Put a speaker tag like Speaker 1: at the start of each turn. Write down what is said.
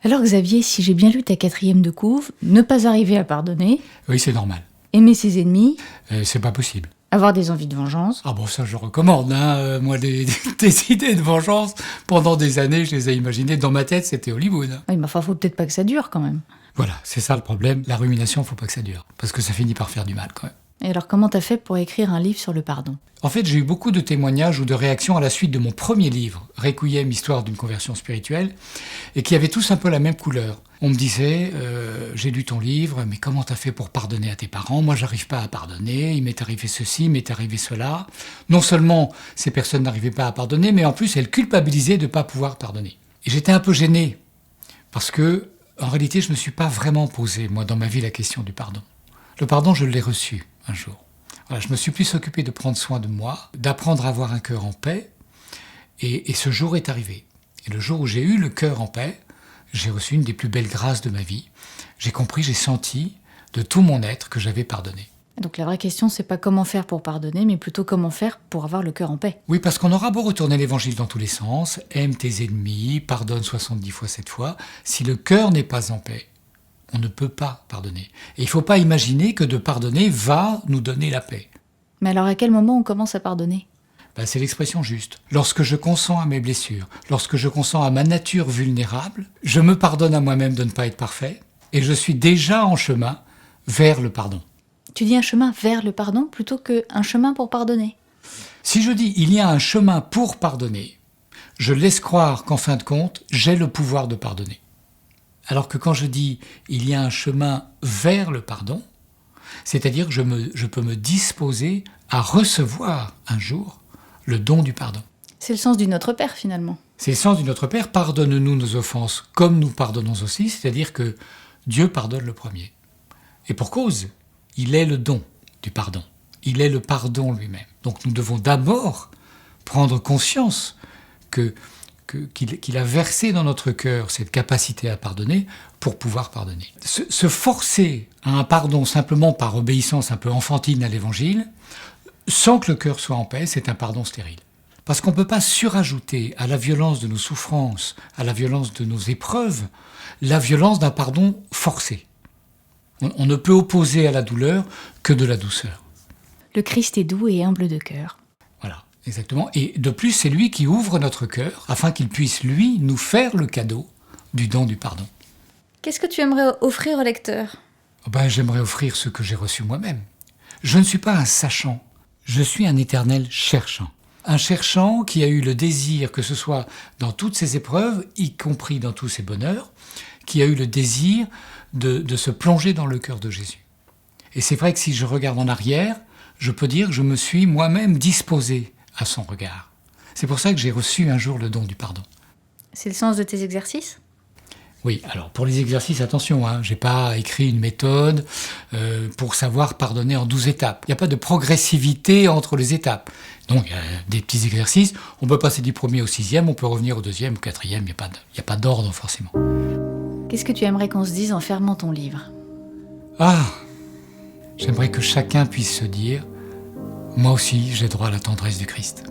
Speaker 1: Alors Xavier, si j'ai bien lu ta 4e de couve, ne pas arriver à pardonner,
Speaker 2: Oui, c'est normal.
Speaker 1: aimer ses ennemis,
Speaker 2: C'est pas possible.
Speaker 1: avoir des envies de vengeance.
Speaker 2: Ah bon, ça je recommande, hein. Moi, des idées de vengeance, pendant des années, je les ai imaginées. Dans ma tête, c'était Hollywood, hein.
Speaker 1: Oui, mais enfin, faut peut-être pas que ça dure quand même.
Speaker 2: Voilà, c'est ça le problème. La rumination, faut pas que ça dure. Parce que ça finit par faire du mal, quand même.
Speaker 1: Et alors, comment t'as fait pour écrire un livre sur le pardon?
Speaker 2: En fait, j'ai eu beaucoup de témoignages ou de réactions à la suite de mon premier livre, Requiem, histoire d'une conversion spirituelle, et qui avaient tous un peu la même couleur. On me disait, j'ai lu ton livre, mais comment t'as fait pour pardonner à tes parents? Moi, j'arrive pas à pardonner, il m'est arrivé ceci, il m'est arrivé cela. Non seulement ces personnes n'arrivaient pas à pardonner, mais en plus, elles culpabilisaient de ne pas pouvoir pardonner. Et j'étais un peu gêné, parce que, en réalité, je me suis pas vraiment posé, moi, dans ma vie, la question du pardon. Le pardon, je l'ai reçu un jour. Voilà, je me suis plus occupé de prendre soin de moi, d'apprendre à avoir un cœur en paix, et ce jour est arrivé. Et le jour où j'ai eu le cœur en paix, j'ai reçu une des plus belles grâces de ma vie. J'ai compris, j'ai senti de tout mon être que j'avais pardonné.
Speaker 1: Donc la vraie question, c'est pas comment faire pour pardonner, mais plutôt comment faire pour avoir le cœur en paix.
Speaker 2: Oui, parce qu'on aura beau retourner l'évangile dans tous les sens, aime tes ennemis, pardonne 70 fois 7 fois, si le cœur n'est pas en paix, on ne peut pas pardonner. Et il ne faut pas imaginer que de pardonner va nous donner la paix.
Speaker 1: Mais alors à quel moment on commence à pardonner?
Speaker 2: C'est l'expression juste. Lorsque je consens à mes blessures, lorsque je consens à ma nature vulnérable, je me pardonne à moi-même de ne pas être parfait, et je suis déjà en chemin vers le pardon.
Speaker 1: Tu dis un chemin vers le pardon plutôt qu'un chemin pour pardonner.
Speaker 2: Si je dis il y a un chemin pour pardonner, je laisse croire qu'en fin de compte, j'ai le pouvoir de pardonner. Alors que quand je dis il y a un chemin vers le pardon, c'est-à-dire que je peux me disposer à recevoir un jour le don du pardon.
Speaker 1: C'est le sens du Notre Père finalement.
Speaker 2: C'est le sens du Notre Père, pardonne-nous nos offenses comme nous pardonnons aussi, c'est-à-dire que Dieu pardonne le premier. Et pour cause, il est le don du pardon. Il est le pardon lui-même. Donc nous devons d'abord prendre conscience qu'il a versé dans notre cœur cette capacité à pardonner pour pouvoir pardonner. Se forcer à un pardon simplement par obéissance un peu enfantine à l'évangile, sans que le cœur soit en paix, c'est un pardon stérile. Parce qu'on ne peut pas surajouter à la violence de nos souffrances, à la violence de nos épreuves, la violence d'un pardon forcé. On ne peut opposer à la douleur que de la douceur.
Speaker 1: Le Christ est doux et humble de cœur.
Speaker 2: Voilà, exactement. Et de plus, c'est lui qui ouvre notre cœur afin qu'il puisse, lui, nous faire le cadeau du don du pardon.
Speaker 1: Qu'est-ce que tu aimerais offrir au lecteur?
Speaker 2: J'aimerais offrir ce que j'ai reçu moi-même. Je ne suis pas un sachant, je suis un éternel cherchant. Un cherchant qui a eu le désir, que ce soit dans toutes ses épreuves, y compris dans tous ses bonheurs, qui a eu le désir de se plonger dans le cœur de Jésus. Et c'est vrai que si je regarde en arrière, je peux dire que je me suis moi-même disposé à son regard. C'est pour ça que j'ai reçu un jour le don du pardon.
Speaker 1: C'est le sens de tes exercices?
Speaker 2: Oui, alors pour les exercices, attention, j'ai pas écrit une méthode pour savoir pardonner en 12 étapes. Il n'y a pas de progressivité entre les étapes. Donc il y a des petits exercices, on peut passer du premier au 6e, on peut revenir au 2e, au 4e, il n'y a pas d'ordre forcément.
Speaker 1: Qu'est-ce que tu aimerais qu'on se dise en fermant ton livre?
Speaker 2: J'aimerais que chacun puisse se dire, moi aussi j'ai droit à la tendresse du Christ.